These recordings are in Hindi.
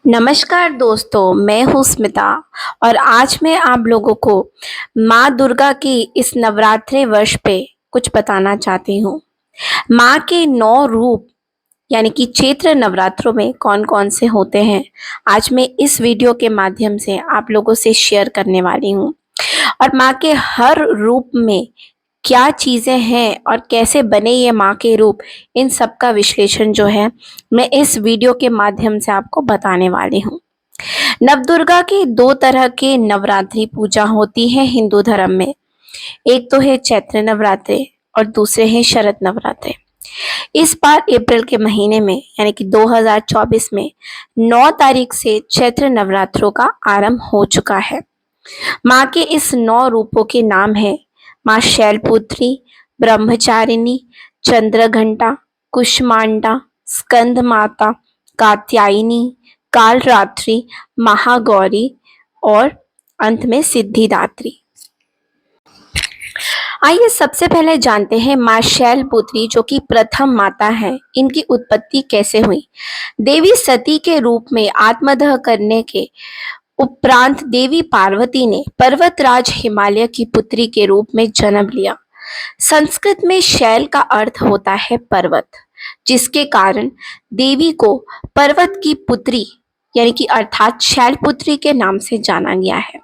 नमस्कार दोस्तों, मैं हूँ स्मिता और आज मैं आप लोगों को माँ दुर्गा की इस नवरात्रि वर्ष पे कुछ बताना चाहती हूँ। माँ के 9 रूप यानी कि चैत्र नवरात्रों में कौन-कौन से होते हैं, आज मैं इस वीडियो के माध्यम से आप लोगों से शेयर करने वाली हूँ। और माँ के हर रूप में क्या चीज़ें हैं और कैसे बने ये माँ के रूप, इन सब का विश्लेषण जो है मैं इस वीडियो के माध्यम से आपको बताने वाली हूँ। नवदुर्गा की 2 तरह के नवरात्रि पूजा होती है हिंदू धर्म में। एक तो है चैत्र नवरात्रि और दूसरे हैं शरद नवरात्रि। इस बार अप्रैल के महीने में यानी कि 2024 में 9 तारीख से चैत्र नवरात्रों का आरंभ हो चुका है। माँ के इस 9 रूपों के नाम हैं माँ शैलपुत्री, ब्रह्मचारिणी, चंद्रघंटा, कुष्मांडा, स्कंद माता, कात्यायनी, कालरात्रि, महागौरी और अंत में सिद्धिदात्री। आइए सबसे पहले जानते हैं माँ शैलपुत्री जो कि प्रथम माता है, इनकी उत्पत्ति कैसे हुई। देवी सती के रूप में आत्मदह करने के उपरांत देवी पार्वती ने पर्वतराज हिमालय की पुत्री के रूप में जन्म लिया। संस्कृत में शैल का अर्थ होता है पर्वत, जिसके कारण देवी को पर्वत की पुत्री यानी कि अर्थात शैलपुत्री के नाम से जाना गया है।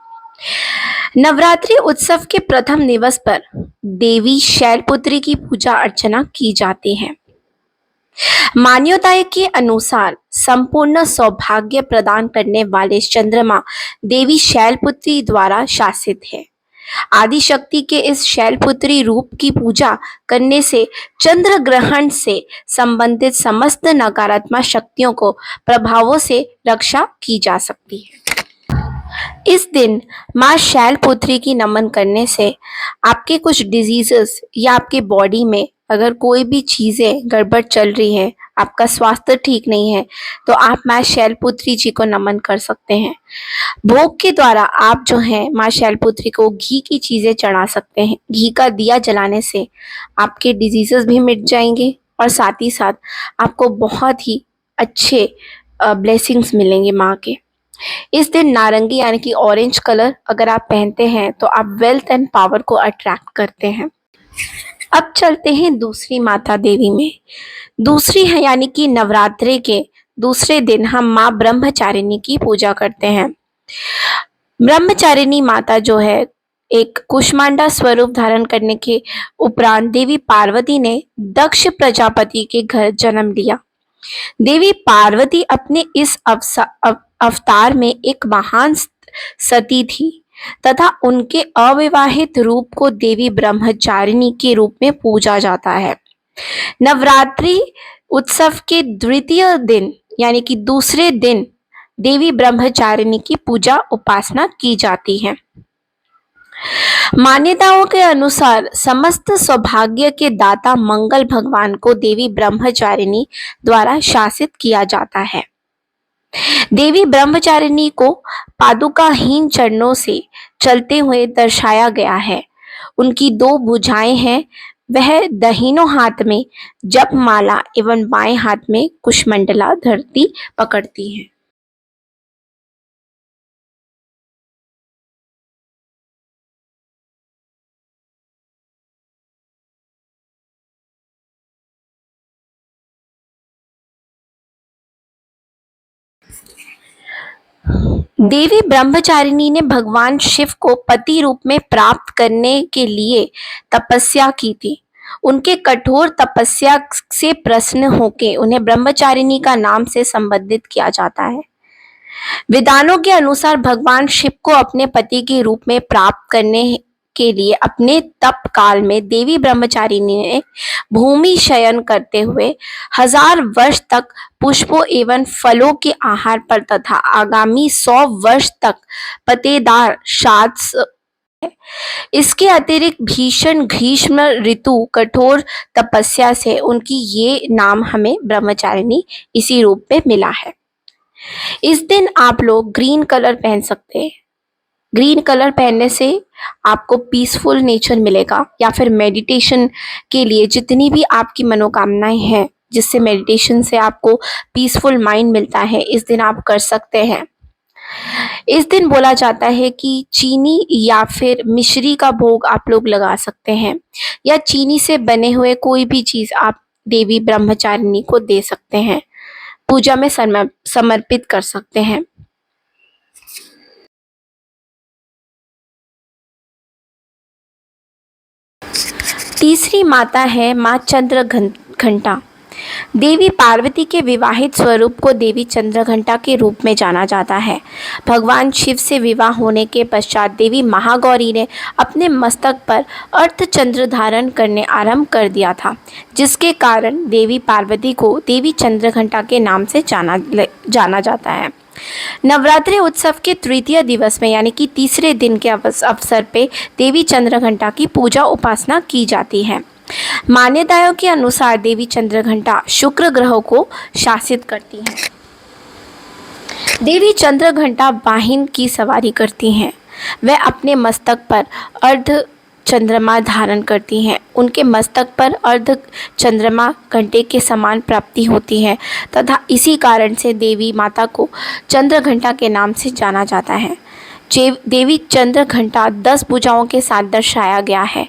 नवरात्रि उत्सव के प्रथम दिवस पर देवी शैलपुत्री की पूजा अर्चना की जाती है। मान्यताएं के अनुसार संपूर्ण सौभाग्य प्रदान करने वाले चंद्रमा देवी शैलपुत्री द्वारा शासित है। आदि शक्ति के इस शैलपुत्री रूप की पूजा करने से चंद्र ग्रहण से संबंधित समस्त नकारात्मक शक्तियों को प्रभावों से रक्षा की जा सकती है। इस दिन माँ शैलपुत्री की नमन करने से आपके कुछ डिजीजेस या आपके बॉडी में अगर कोई भी चीजें गड़बड़ चल रही है, आपका स्वास्थ्य ठीक नहीं है, तो आप माँ शैलपुत्री जी को नमन कर सकते हैं। भोग के द्वारा आप जो है माँ शैलपुत्री को घी की चीजें चढ़ा सकते हैं। घी का दिया जलाने से आपके डिजीजेस भी मिट जाएंगे और साथ ही साथ आपको बहुत ही अच्छे ब्लेसिंग्स मिलेंगे माँ के। इस दिन नारंगी यानी कि ऑरेंज कलर अगर आप पहनते हैं तो आप वेल्थ एंड पावर को अट्रैक्ट करते हैं। अब चलते हैं दूसरी माता देवी में। दूसरी है यानी कि नवरात्रि के दूसरे दिन हम माँ ब्रह्मचारिणी की पूजा करते हैं। ब्रह्मचारिणी माता जो है एक कुष्मांडा स्वरूप धारण करने के उपरांत देवी पार्वती ने दक्ष प्रजापति के घर जन्म लिया। देवी पार्वती अपने इस अवतार में एक महान सती थी तथा उनके अविवाहित रूप को देवी ब्रह्मचारिणी के रूप में पूजा जाता है। नवरात्रि उत्सव के द्वितीय दिन यानी कि दूसरे दिन देवी ब्रह्मचारिणी की पूजा उपासना की जाती है। मान्यताओं के अनुसार समस्त सौभाग्य के दाता मंगल भगवान को देवी ब्रह्मचारिणी द्वारा शासित किया जाता है। देवी ब्रह्मचारिणी को पादुकाहीन चरणों से चलते हुए दर्शाया गया है। उनकी 2 भुजाएं हैं, वह दाहिनों हाथ में जप माला एवं बाएं हाथ में कुशमंडला धरती पकड़ती हैं। देवी ब्रह्मचारिणी ने भगवान शिव को पति रूप में प्राप्त करने के लिए तपस्या की थी। उनके कठोर तपस्या से प्रसन्न होकर उन्हें ब्रह्मचारिणी का नाम से संबोधित किया जाता है। वेदानों के अनुसार भगवान शिव को अपने पति के रूप में प्राप्त करने के लिए अपने तप काल में देवी ब्रह्मचारिणी ने भूमि शयन करते हुए 1000 वर्ष तक पुष्पों एवं फलों के आहार पर तथा आगामी 100 वर्ष तक पतेदार शाद्स इसके अतिरिक्त भीषण ग्रीष्म ऋतु कठोर तपस्या से उनकी ये नाम हमें ब्रह्मचारिणी इसी रूप में मिला है। इस दिन आप लोग ग्रीन कलर पहन सकते हैं। ग्रीन कलर पहनने से आपको पीसफुल नेचर मिलेगा या फिर मेडिटेशन के लिए जितनी भी आपकी मनोकामनाएं हैं जिससे मेडिटेशन से आपको पीसफुल माइंड मिलता है, इस दिन आप कर सकते हैं। इस दिन बोला जाता है कि चीनी या फिर मिश्री का भोग आप लोग लगा सकते हैं, या चीनी से बने हुए कोई भी चीज़ आप देवी ब्रह्मचारिणी को दे सकते हैं, पूजा में समर्पित कर सकते हैं। तीसरी माता है माँ चंद्रघंटा। देवी पार्वती के विवाहित स्वरूप को देवी चंद्रघंटा के रूप में जाना जाता है। भगवान शिव से विवाह होने के पश्चात देवी महागौरी ने अपने मस्तक पर अर्धचंद्र धारण करने आरंभ कर दिया था, जिसके कारण देवी पार्वती को देवी चंद्रघंटा के नाम से जाना जाता है। नवरात्रि उत्सव के तृतीय दिवस में यानी कि तीसरे दिन के अवसर पे देवी चंद्रघंटा की पूजा उपासना की जाती है। मान्यताओं के अनुसार देवी चंद्रघंटा शुक्र ग्रह को शासित करती है। देवी चंद्रघंटा वाहिन की सवारी करती हैं। वह अपने मस्तक पर अर्ध चंद्रमा धारण करती हैं। उनके मस्तक पर अर्ध चंद्रमा घंटे के समान प्राप्ति होती है तथा इसी कारण से देवी माता को चंद्रघंटा के नाम से जाना जाता है। देवी चंद्रघंटा 10 भुजाओं के साथ दर्शाया गया है।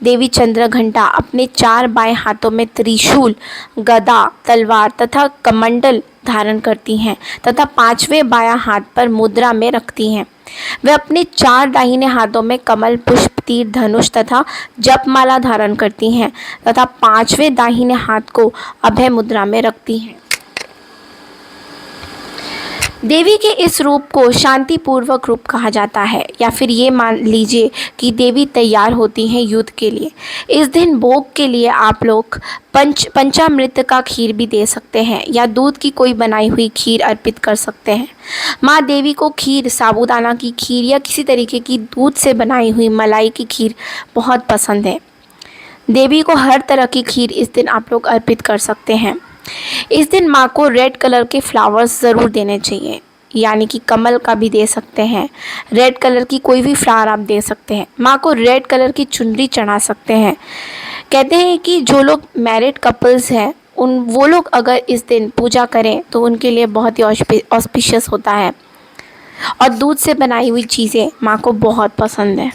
देवी चंद्रघंटा अपने 4 बाएं हाथों में त्रिशूल, गदा, तलवार तथा कमंडल धारण करती हैं तथा 5वें बायां हाथ पर मुद्रा में रखती हैं। वे अपने 4 दाहिने हाथों में कमल, पुष्प, तीर, धनुष तथा जपमाला धारण करती हैं तथा 5वें दाहिने हाथ को अभय मुद्रा में रखती हैं। देवी के इस रूप को शांतिपूर्वक रूप कहा जाता है, या फिर ये मान लीजिए कि देवी तैयार होती हैं युद्ध के लिए। इस दिन भोग के लिए आप लोग पंचामृत का खीर भी दे सकते हैं या दूध की कोई बनाई हुई खीर अर्पित कर सकते हैं। माँ देवी को खीर, साबूदाना की खीर या किसी तरीके की दूध से बनाई हुई मलाई की खीर बहुत पसंद है। देवी को हर तरह की खीर इस दिन आप लोग अर्पित कर सकते हैं। इस दिन माँ को रेड कलर के फ्लावर्स ज़रूर देने चाहिए, यानी कि कमल का भी दे सकते हैं, रेड कलर की कोई भी फ्लावर आप दे सकते हैं। माँ को रेड कलर की चुनरी चढ़ा सकते हैं। कहते हैं कि जो लोग मैरिड कपल्स हैं वो लोग अगर इस दिन पूजा करें तो उनके लिए बहुत ही ऑस्पिशियस होता है। और दूध से बनाई हुई चीज़ें माँ को बहुत पसंद है।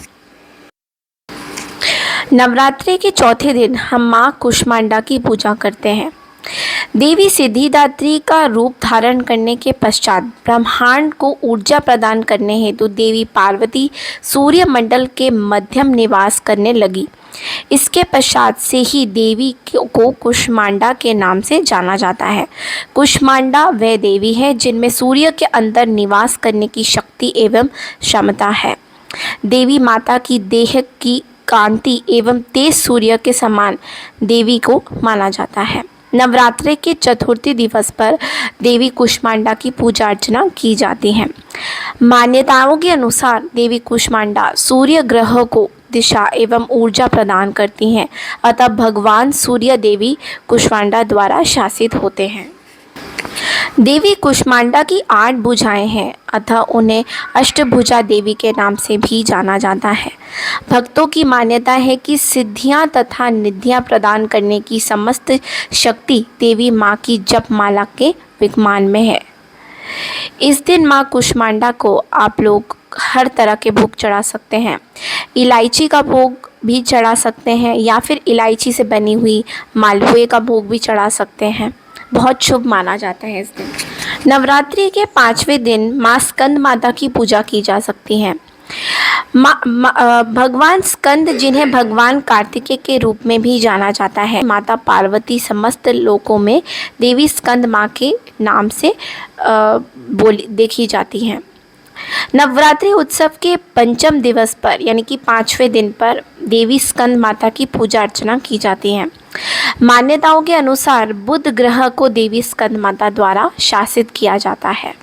नवरात्रि के चौथे दिन हम माँ कुष्मांडा की पूजा करते हैं। देवी सिद्धिदात्री का रूप धारण करने के पश्चात ब्रह्मांड को ऊर्जा प्रदान करने हेतु देवी पार्वती सूर्य मंडल के मध्यम निवास करने लगी। इसके पश्चात से ही देवी को कुष्मांडा के नाम से जाना जाता है। कुष्मांडा वह देवी है जिनमें सूर्य के अंदर निवास करने की शक्ति एवं क्षमता है। देवी माता की देह की कांति एवं तेज सूर्य के समान देवी को माना जाता है। नवरात्रि के चतुर्थी दिवस पर देवी कुष्मांडा की पूजा अर्चना की जाती है। मान्यताओं के अनुसार देवी कुष्मांडा सूर्य ग्रह को दिशा एवं ऊर्जा प्रदान करती हैं, अतः भगवान सूर्य देवी कुष्मांडा द्वारा शासित होते हैं। देवी कुष्मांडा की 8 भुजाएं हैं, अतः उन्हें अष्टभुजा देवी के नाम से भी जाना जाता है। भक्तों की मान्यता है कि सिद्धियां तथा निधियां प्रदान करने की समस्त शक्ति देवी माँ की जपमाला के विद्यमान में है। इस दिन माँ कुष्मांडा को आप लोग हर तरह के भोग चढ़ा सकते हैं। इलायची का भोग भी चढ़ा सकते हैं या फिर इलायची से बनी हुई मालपुए का भोग भी चढ़ा सकते हैं। बहुत शुभ माना जाता है इस दिन। नवरात्रि के 5वें दिन माँ स्कंद माता की पूजा की जा सकती है। भगवान स्कंद, जिन्हें भगवान कार्तिकेय के रूप में भी जाना जाता है, माता पार्वती समस्त लोकों में देवी स्कंद माँ के नाम से देखी जाती हैं। नवरात्रि उत्सव के पंचम दिवस पर यानी कि 5वें दिन पर देवी स्कंद माता की पूजा अर्चना की जाती है। मान्यताओं के अनुसार बुध ग्रह को देवी स्कंद माता द्वारा शासित किया जाता है।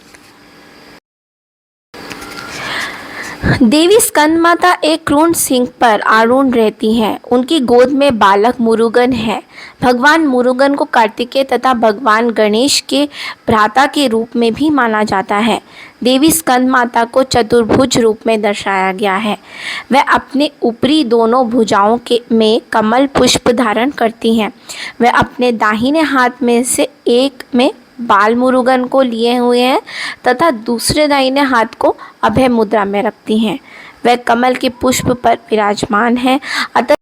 देवी स्कंद माता एक क्रूण सिंह पर आरूढ़ रहती हैं। उनकी गोद में बालक मुरुगन है। भगवान मुरुगन को कार्तिकेय तथा भगवान गणेश के भ्राता के रूप में भी माना जाता है। देवी स्कंद माता को चतुर्भुज रूप में दर्शाया गया है। वह अपने ऊपरी दोनों भुजाओं के में कमल पुष्प धारण करती हैं। वह अपने दाहिने हाथ में से एक में बाल मुरुगन को लिए हुए हैं तथा दूसरे दाहिने हाथ को अभय मुद्रा में रखती हैं। वह कमल के पुष्प पर विराजमान है। अतः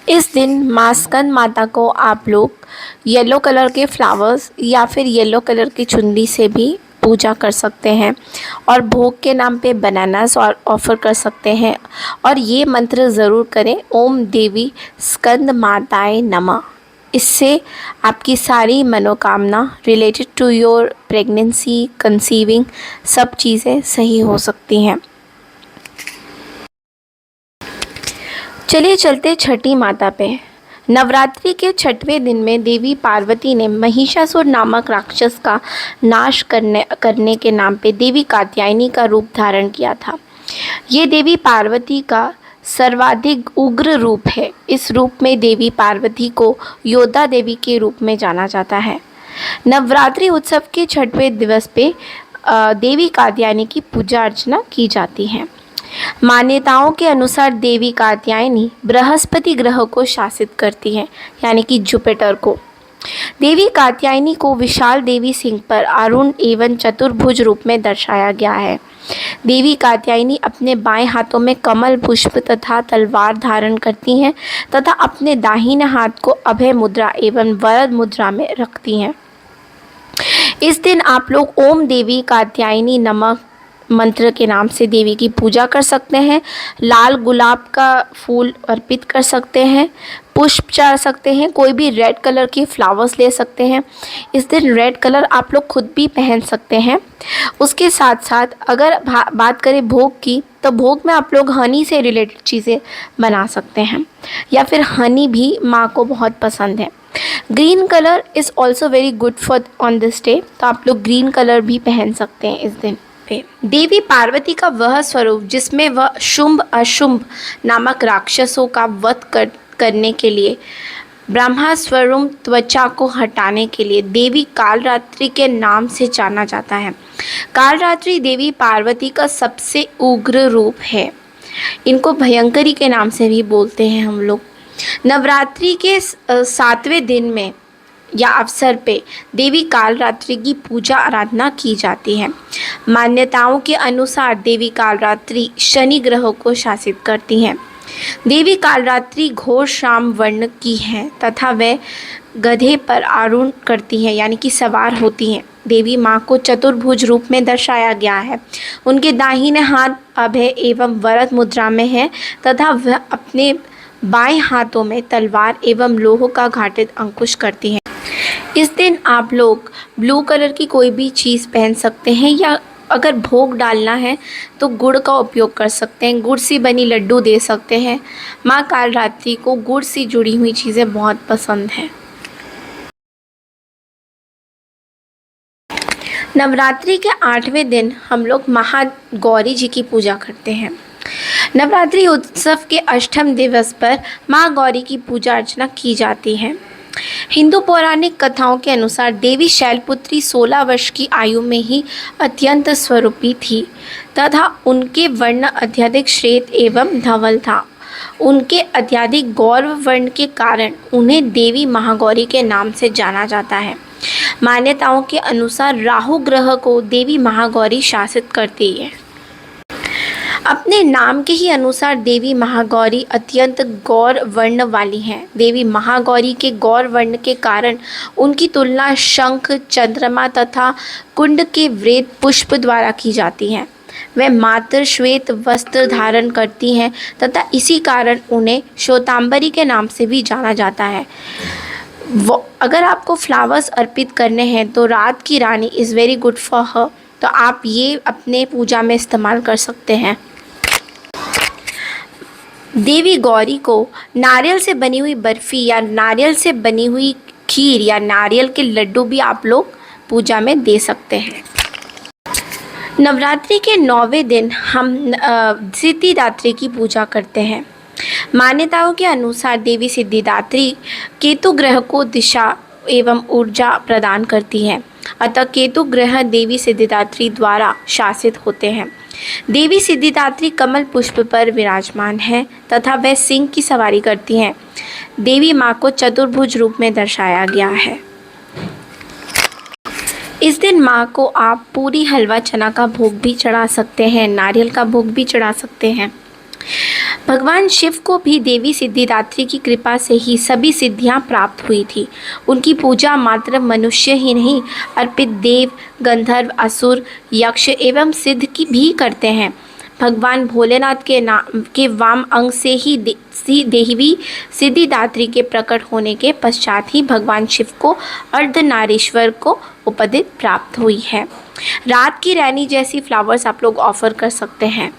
इस दिन माँ स्कंद माता को आप लोग येलो कलर के फ्लावर्स या फिर येलो कलर की चुन्नी से भी पूजा कर सकते हैं और भोग के नाम पे बनानास और ऑफ़र कर सकते हैं। और ये मंत्र ज़रूर करें, ओम देवी स्कंद माताए नमः। इससे आपकी सारी मनोकामना related to your pregnancy, conceiving, सब चीज़ें सही हो सकती हैं। चलिए चलते छठी माता पे। नवरात्रि के छठवें दिन में देवी पार्वती ने महिषासुर नामक राक्षस का नाश करने के नाम पे देवी कात्यायनी का रूप धारण किया था। ये देवी पार्वती का सर्वाधिक उग्र रूप है। इस रूप में देवी पार्वती को योद्धा देवी के रूप में जाना जाता है। नवरात्रि उत्सव के छठवें दिवस पे देवी कात्यायनी की पूजा अर्चना की जाती है। मान्यताओं के अनुसार देवी कात्यायनी बृहस्पति ग्रह को शासित करती है, यानी कि जुपिटर को। देवी कात्यायनी को विशाल देवी सिंह पर आरूढ़ एवं चतुर्भुज रूप में दर्शाया गया है। देवी कात्यायनी अपने बाएं हाथों में कमल पुष्प तथा तलवार धारण करती हैं तथा अपने दाहिने हाथ को अभय मुद्रा एवं वरद मुद्रा में रखती हैं। इस दिन आप लोग ओम देवी कात्यायनी नमः मंत्र के नाम से देवी की पूजा कर सकते हैं। लाल गुलाब का फूल अर्पित कर सकते हैं, पुष्प चढ़ा सकते हैं, कोई भी रेड कलर के फ्लावर्स ले सकते हैं। इस दिन रेड कलर आप लोग खुद भी पहन सकते हैं। उसके साथ साथ अगर बात करें भोग की, तो भोग में आप लोग हनी से रिलेटेड चीज़ें बना सकते हैं या फिर हनी भी माँ को बहुत पसंद है। Green colour is also very good for on this day, तो आप लोग ग्रीन कलर भी पहन सकते हैं इस दिन पे। देवी पार्वती का वह स्वरूप जिसमें वह शुंभ अशुंभ नामक राक्षसों का वध करने के लिए ब्रह्मास्वरूप त्वचा को हटाने के लिए देवी कालरात्रि के नाम से जाना जाता है। कालरात्रि देवी पार्वती का सबसे उग्र रूप है। इनको भयंकरी के नाम से भी बोलते हैं हम लोग। नवरात्रि के 7वें दिन में या अवसर पे देवी कालरात्रि की पूजा आराधना की जाती है। मान्यताओं के अनुसार देवी कालरात्रि शनि ग्रह को शासित करती हैं। देवी कालरात्रि घोर श्याम वर्ण की है तथा वह गधे पर आरूढ़ करती है, यानी कि सवार होती हैं। देवी माँ को चतुर्भुज रूप में दर्शाया गया है। उनके दाहिने हाथ अभय एवं वरद मुद्रा में है तथा वह अपने बाएं हाथों में तलवार एवं लोह का घाटित अंकुश करती हैं। इस दिन आप लोग ब्लू कलर की कोई भी चीज़ पहन सकते हैं या अगर भोग डालना है तो गुड़ का उपयोग कर सकते हैं। गुड़ से बनी लड्डू दे सकते हैं। माँ कालरात्रि को गुड़ से जुड़ी हुई चीज़ें बहुत पसंद हैं। नवरात्रि के 8वें दिन हम लोग महागौरी जी की पूजा करते हैं। नवरात्रि उत्सव के 8वें दिवस पर माँ गौरी की पूजा अर्चना की जाती है। हिंदू पौराणिक कथाओं के अनुसार देवी शैलपुत्री 16 वर्ष की आयु में ही अत्यंत स्वरूपी थी तथा उनके वर्ण अत्यधिक श्वेत एवं धवल था। उनके अत्यधिक गौर वर्ण के कारण उन्हें देवी महागौरी के नाम से जाना जाता है। मान्यताओं के अनुसार राहु ग्रह को देवी महागौरी शासित करती है। अपने नाम के ही अनुसार देवी महागौरी अत्यंत गौर वर्ण वाली हैं। देवी महागौरी के गौर वर्ण के कारण उनकी तुलना शंख, चंद्रमा तथा कुंड के वेद पुष्प द्वारा की जाती है। वह मात्र श्वेत वस्त्र धारण करती हैं तथा इसी कारण उन्हें श्वेतांबरी के नाम से भी जाना जाता है। अगर आपको फ्लावर्स अर्पित करने हैं तो रात की रानी is very good for her, तो आप ये अपने पूजा में इस्तेमाल कर सकते हैं। देवी गौरी को नारियल से बनी हुई बर्फ़ी या नारियल से बनी हुई खीर या नारियल के लड्डू भी आप लोग पूजा में दे सकते हैं। नवरात्रि के 9वें दिन हम सिद्धिदात्री की पूजा करते हैं। मान्यताओं के अनुसार देवी सिद्धिदात्री केतु ग्रह को दिशा एवं ऊर्जा प्रदान करती है। अतः केतु ग्रह देवी सिद्धिदात्री द्वारा शासित होते हैं। देवी सिद्धिदात्री कमल पुष्प पर विराजमान है तथा वह सिंह की सवारी करती हैं। देवी माँ को चतुर्भुज रूप में दर्शाया गया है। इस दिन माँ को आप पूरी हलवा चना का भोग भी चढ़ा सकते हैं, नारियल का भोग भी चढ़ा सकते हैं। भगवान शिव को भी देवी सिद्धिदात्री की कृपा से ही सभी सिद्धियां प्राप्त हुई थी। उनकी पूजा मात्र मनुष्य ही नहीं अर्पित देव, गंधर्व, असुर, यक्ष एवं सिद्ध की भी करते हैं। भगवान भोलेनाथ के वाम अंग से ही देवी सिद्धिदात्री के प्रकट होने के पश्चात ही भगवान शिव को अर्धनारीश्वर को उपाधि प्राप्त हुई है। रात की रानी जैसी फ्लावर्स आप लोग ऑफर कर सकते हैं।